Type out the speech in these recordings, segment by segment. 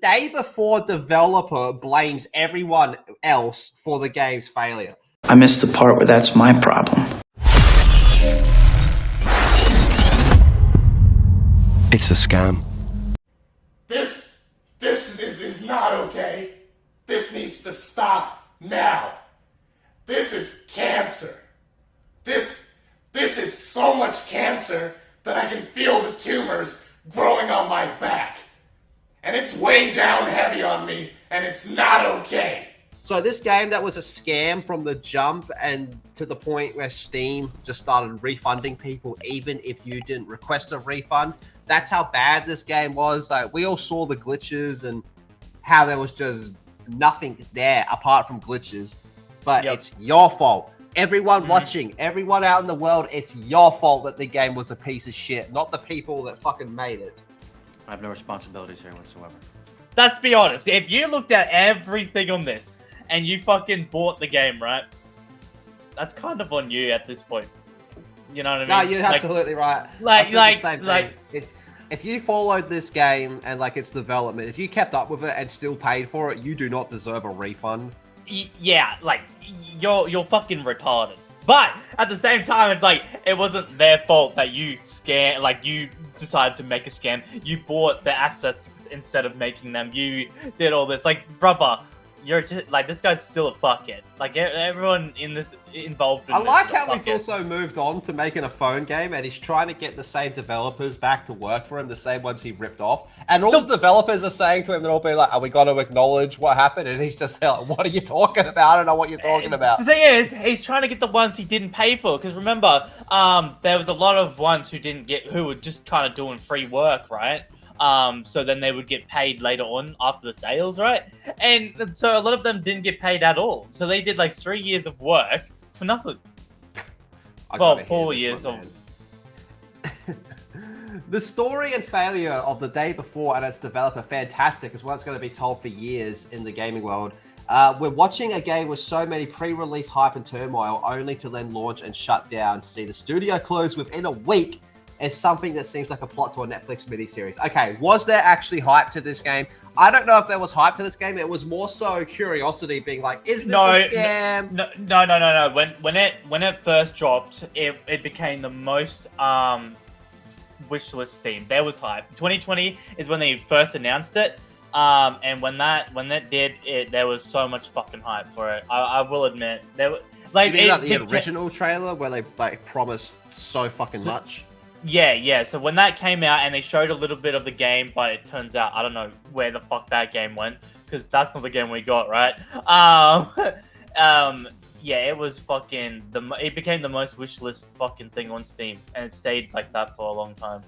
Day Before developer blames everyone else for the game's failure. I missed the part where that's my problem. It's a scam. This is not okay. This needs to stop now. This is cancer. This is so much cancer that I can feel the tumors growing on my back. And it's weighing down heavy on me, and it's not okay. So this game that was a scam from the jump, and to the point where Steam just started refunding people even if you didn't request a refund. That's how bad this game was. Like, we all saw the glitches and how there was just nothing there apart from glitches. But It's your fault. Everyone watching, everyone out in the world, it's your fault that the game was a piece of shit, not the people that fucking made it. I have no responsibilities here whatsoever. Let's be honest. If you looked at everything on this and you fucking bought the game, right? That's kind of on you at this point. You know what I mean? No, you're absolutely right. If you followed this game and like its development, if you kept up with it and still paid for it, you do not deserve a refund. Yeah, like you're fucking retarded. But at the same time, it's like it wasn't their fault that you you decided to make a scam. You bought the assets instead of making them. You did all this. Like, brother, you're just like, this guy's still a fuckhead. Like, everyone in this involved in I this like is a how he's fuckhead. also moved on to making a phone game, and he's trying to get the same developers back to work for him, the same ones he ripped off. And all the developers are saying to him, they're all being like, are we going to acknowledge what happened? And he's just like, what are you talking about? I don't know what you're talking about. The thing is, he's trying to get the ones he didn't pay for. Because remember, there was a lot of ones who were just kind of doing free work, right? So then they would get paid later on after the sales, right? And so a lot of them didn't get paid at all. So they did like 3 years of work for nothing. Well, 4 years of... The story and failure of The Day Before and its developer, fantastic, is one that's going to be told for years in the gaming world. We're watching a game with so many pre-release hype and turmoil, only to then launch and shut down. See the studio close within a week is something that seems like a plot to a Netflix miniseries. Okay, was there actually hype to this game? I don't know if there was hype to this game. It was more so curiosity, being like, is this a scam? No. When it first dropped, it became the most wishlist Steam. There was hype. 2020 is when they first announced it. And when that did it, there was so much fucking hype for it. I will admit, there was like, you mean like the original trailer where they like promised so fucking much. Yeah. So when that came out and they showed a little bit of the game, but it turns out I don't know where the fuck that game went, because that's not the game we got, right? Yeah, it was fucking it became the most wishlist fucking thing on Steam, and it stayed like that for a long time.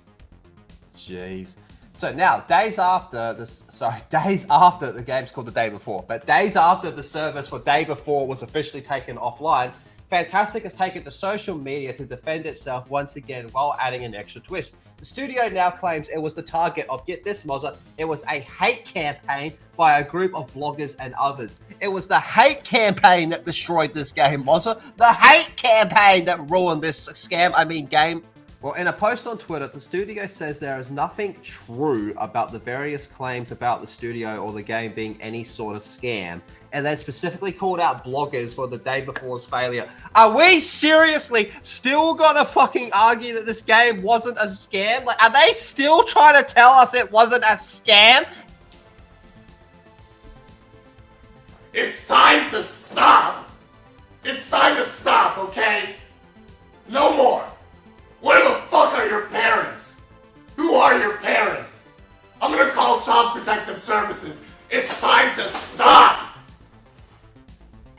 Jeez. So now, days after the game's called The Day Before, but days after the service for Day Before was officially taken offline, Fantastic has taken to social media to defend itself once again while adding an extra twist. The studio now claims it was the target of, get this, Mozza, it was a hate campaign by a group of bloggers and others. It was the hate campaign that destroyed this game, Mozza. The hate campaign that ruined this game. Well, in a post on Twitter, the studio says there is nothing true about the various claims about the studio or the game being any sort of scam, and then specifically called out bloggers for The Day Before's failure. Are we seriously still gonna fucking argue that this game wasn't a scam? Like, are they still trying to tell us it wasn't a scam? It's time to stop. It's time to stop, okay? No more. Where the fuck are your parents? Who are your parents? I'm gonna call Child Protective Services. It's time to stop!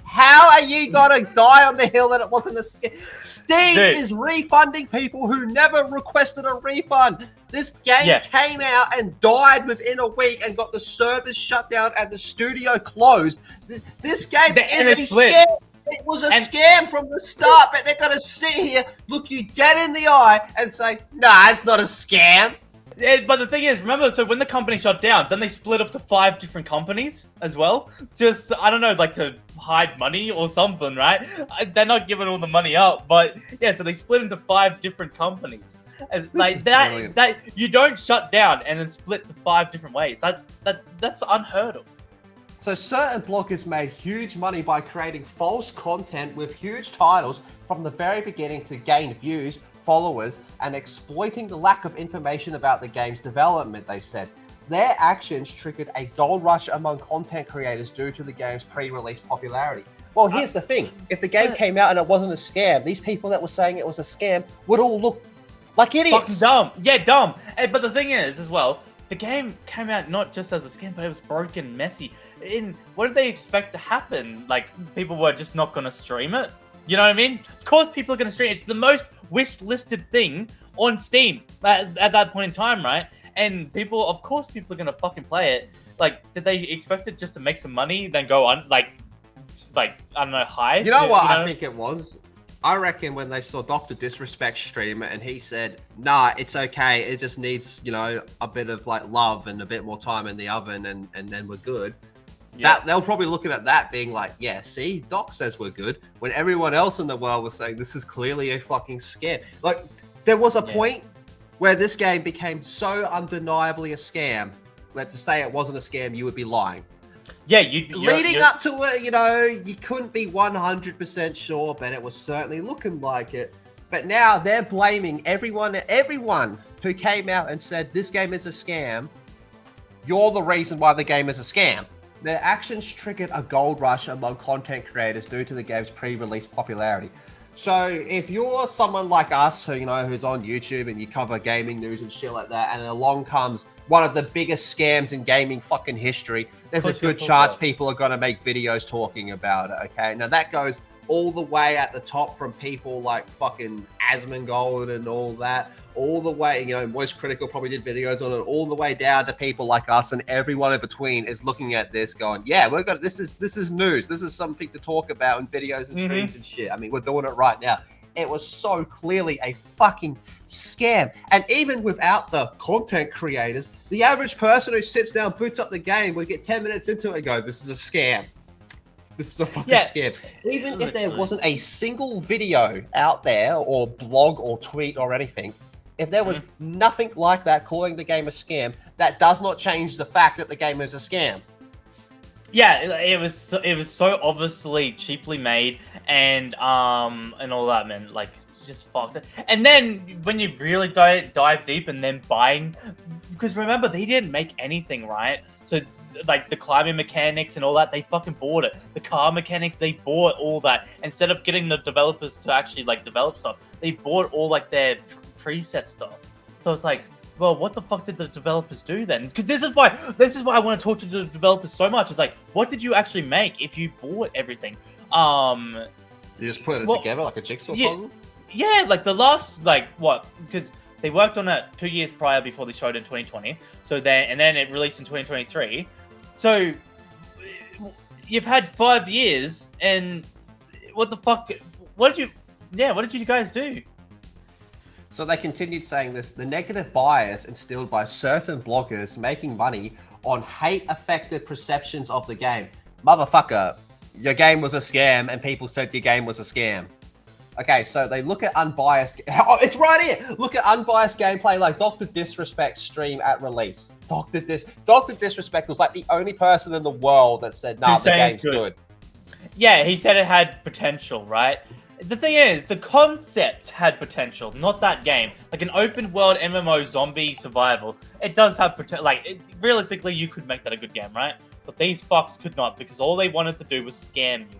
How are you gonna die on the hill that it wasn't a scam? Steam Dude. is refunding people who never requested a refund. This game came out and died within a week and got the servers shut down and the studio closed. This game is a scam. It was a scam from the start, but they're going to sit here, look you dead in the eye, and say, nah, it's not a scam. Yeah, but the thing is, remember, so when the company shut down, then they split off to 5 different companies as well. Just, I don't know, like to hide money or something, right? They're not giving all the money up, but yeah, so they split into 5 different companies. And, This like is that, brilliant. that you don't shut down and then split to 5 different ways. That's unheard of. So certain bloggers made huge money by creating false content with huge titles from the very beginning to gain views, followers, and exploiting the lack of information about the game's development, they said. Their actions triggered a gold rush among content creators due to the game's pre-release popularity. Well, here's the thing. If the game came out and it wasn't a scam, these people that were saying it was a scam would all look like Fucking idiots. dumb. Yeah, dumb. But the thing is, as well, the game came out not just as a scam, but it was broken, messy. What did they expect to happen? Like, people were just not going to stream it? You know what I mean? Of course people are going to stream it. It's the most wish-listed thing on Steam at that point in time, right? And of course people are going to fucking play it. Like, did they expect it just to make some money, then go on, like I don't know, hide? You know what I think it was? I reckon when they saw Dr. Disrespect stream it and he said, nah, it's okay. It just needs, a bit of like love and a bit more time in the oven and then we're good. Yeah. That they'll probably looking at that being like, yeah, see, Doc says we're good. When everyone else in the world was saying this is clearly a fucking scam. Like, there was a point where this game became so undeniably a scam that to say it wasn't a scam, you would be lying. Yeah, Leading up to it, you couldn't be 100% sure, but it was certainly looking like it. But now they're blaming everyone who came out and said this game is a scam. You're the reason why the game is a scam. Their actions triggered a gold rush among content creators due to the game's pre-release popularity. So if you're someone like us who, who's on YouTube and you cover gaming news and shit like that, and along comes one of the biggest scams in gaming fucking history, there's a good chance people are going to make videos talking about it, okay? Now that goes all the way at the top from people like fucking Asmongold and all that, all the way, Moist Critical probably did videos on it, all the way down to people like us, and everyone in between is looking at this going, yeah, this is news. This is something to talk about in videos and streams and shit. I mean, we're doing it right now. It was so clearly a fucking scam. And even without the content creators, the average person who sits down, boots up the game, would get 10 minutes into it and go, this is a scam. This is a fucking scam. Even if there wasn't a single video out there or blog or tweet or anything, if there was nothing like that calling the game a scam, that does not change the fact that the game is a scam. Yeah, it was so obviously cheaply made and all that, man. Like, just fucked it. And then when you really dive deep and then buying, because remember they didn't make anything, right? So like the climbing mechanics and all that, they fucking bought it. The car mechanics, they bought all that. Instead of getting the developers to actually like develop stuff, they bought all like their preset stuff. So it's like, well, what the fuck did the developers do then? Because this is why I want to talk to the developers so much. It's like, what did you actually make if you bought everything? You just put it together like a jigsaw puzzle? Yeah, like the last, because they worked on it 2 years prior before they showed it in 2020. So then it released in 2023. So you've had 5 years, and what the fuck? What did you guys do? So they continued saying this, the negative bias instilled by certain bloggers making money on hate-affected perceptions of the game. Motherfucker, your game was a scam and people said your game was a scam. Okay, so they look at unbiased... Oh, it's right here! Look at unbiased gameplay like Dr. Disrespect stream at release. Dr. Disrespect was like the only person in the world that said, nah, the game's good. Yeah, he said it had potential, right? The thing is, the concept had potential, not that game. Like an open world MMO zombie survival, it does have potential. Realistically, you could make that a good game, right? But these fucks could not, because all they wanted to do was scam you.